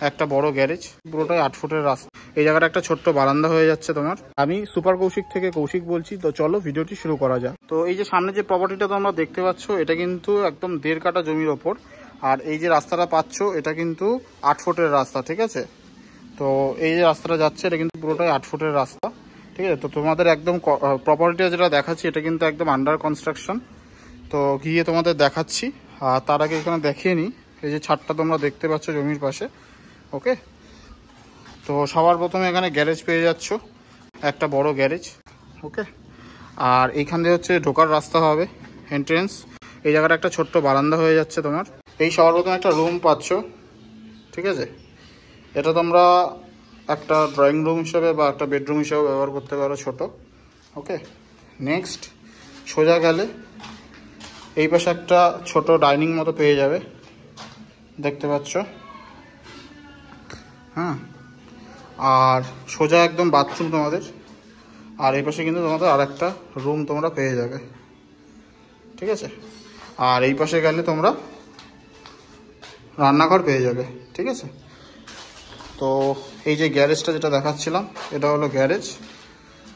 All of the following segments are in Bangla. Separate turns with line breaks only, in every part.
একটা বড় গ্যারেজ, পুরোটাই 8 ফুটের রাস্তা। এই জায়গাটা একটা ছোট্ট বারান্দা হয়ে যাচ্ছে তোমার। আমি সুপার কৌশিক থেকে কৌশিক বলছি। তো চলো ভিডিওটি শুরু করা যাক। তো এই যে সামনে যে প্রপার্টিটা তোমরা দেখতে পাচ্ছ, এটা কিন্তু একদম 1.5 কাঠা জমির ওপর। আর এই যে রাস্তাটা পাচ্ছ, এটা কিন্তু 8 ফুটের রাস্তা, ঠিক আছে। তো এই যে রাস্তাটা যাচ্ছে, এটা কিন্তু পুরোটাই 8 ফুটের রাস্তা, ঠিক আছে। তো তোমাদের একদম প্রপার্টিটা যেটা দেখাচ্ছি, এটা কিন্তু একদম আন্ডার কনস্ট্রাকশন। তো গিয়ে তোমাদের দেখাচ্ছি। আর তার আগে এখানে দেখিয়ে নিই, এই যে ছাদটা তোমরা দেখতে পাচ্ছ জমির পাশে, ওকে। তো সবার প্রথমে এখানে গ্যারেজ পেয়ে যাচ্ছ, একটা বড় গ্যারেজ, ওকে। আর এইখান দিয়ে হচ্ছে ঢোকার রাস্তা হবে, এন্ট্রেন্স। এই জায়গাটা একটা ছোট্ট বারান্দা হয়ে যাচ্ছে তোমার। এই সবার প্রথমে একটা রুম পাচ্ছ, ঠিক আছে। এটা তোমরা একটা ড্রয়িং রুম হিসেবে বা একটা বেডরুম হিসেবে ব্যবহার করতে পারো, ছোট, ওকে। নেক্সট সোজা গেলে এই পাশে একটা ছোট ডাইনিং মতো পেয়ে যাবে, দেখতে পাচ্ছ, হ্যাঁ। আর সোজা একদম বাথরুম তোমাদের। আর এই পাশে কিন্তু তোমাদের আর একটা রুম তোমরা পেয়ে যাবে, ঠিক আছে। আর এই পাশে গেলে তোমরা রান্নাঘর পেয়ে যাবে, ঠিক আছে। তো এই যে গ্যারেজটা যেটা দেখাচ্ছিলাম, এটা হলো গ্যারেজ,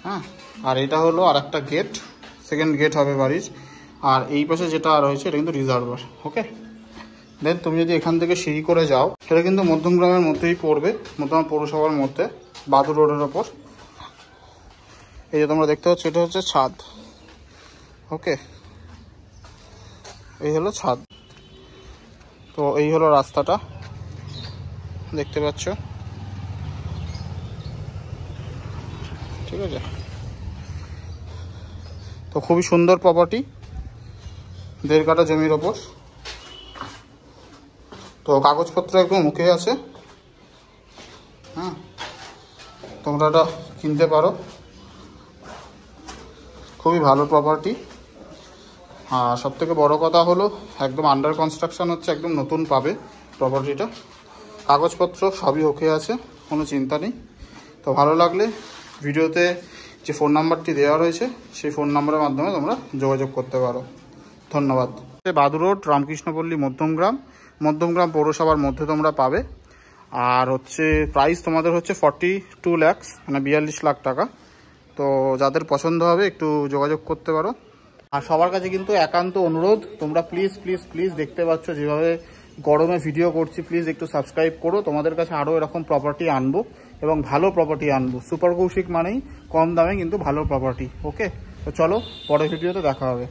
হ্যাঁ। আর এটা হলো আর একটা গেট, সেকেন্ড গেট হবে বাড়ির। আর এই পাশে যেটা রয়েছে, এটা কিন্তু রিজার্ভার, ওকে। দেন তুমি যদি এখান থেকে সিঁড়ি করে যাও, সেটা কিন্তু মধ্যমগ্রামের মধ্যেই পড়বে, মধ্যম পৌরসভার মধ্যে, বাদুর রোডের ওপর। এই যে তোমরা দেখতে পাচ্ছ, এটা হচ্ছে ছাদ, ওকে। এই হলো ছাদ। তো এই হলো রাস্তাটা, দেখতে পাচ্ছ, ঠিক আছে। তো খুবই সুন্দর প্রপার্টি, 1.5 কাঠা জমির ওপর। তো কাগজপত্র একদম মুখে আছে, হ্যাঁ। তোমরা এটা কিনতে পারো, খুবই ভালো প্রপার্টি। আর সবথেকে বড় কথা হলো, একদম আন্ডার কনস্ট্রাকশন হচ্ছে, একদম নতুন পাবে প্রপার্টিটা। কাগজপত্র সবই ওকে আছে, কোনো চিন্তা নেই। তো ভালো লাগলে ভিডিওতে যে ফোন নাম্বারটি দেওয়া রয়েছে, সেই ফোন নাম্বারের মাধ্যমে তোমরা যোগাযোগ করতে পারো। ধন্যবাদ। বাদুর রোড, রামকৃষ্ণপল্লী, মধ্যমগ্রাম পৌরসভার মধ্যে তোমরা পাবে। আর হচ্ছে প্রাইস তোমাদের হচ্ছে 42 lakhs, মানে 42 লাখ টাকা। তো যাদের পছন্দ হবে একটু যোগাযোগ করতে পারো। আর সবার কাছে কিন্তু একান্ত অনুরোধ, তোমরা প্লিজ প্লিজ প্লিজ, দেখতে পাচ্ছ যেভাবে গরমে ভিডিও করছি, প্লিজ একটু সাবস্ক্রাইব করো। তোমাদের কাছে আরও এরকম প্রপার্টি আনবো, এবং ভালো প্রপার্টি আনবো। সুপার কৌশিক মানেই কম দামে কিন্তু ভালো প্রপার্টি, ওকে। তো চলো, পরের ভিডিওতে দেখা হবে।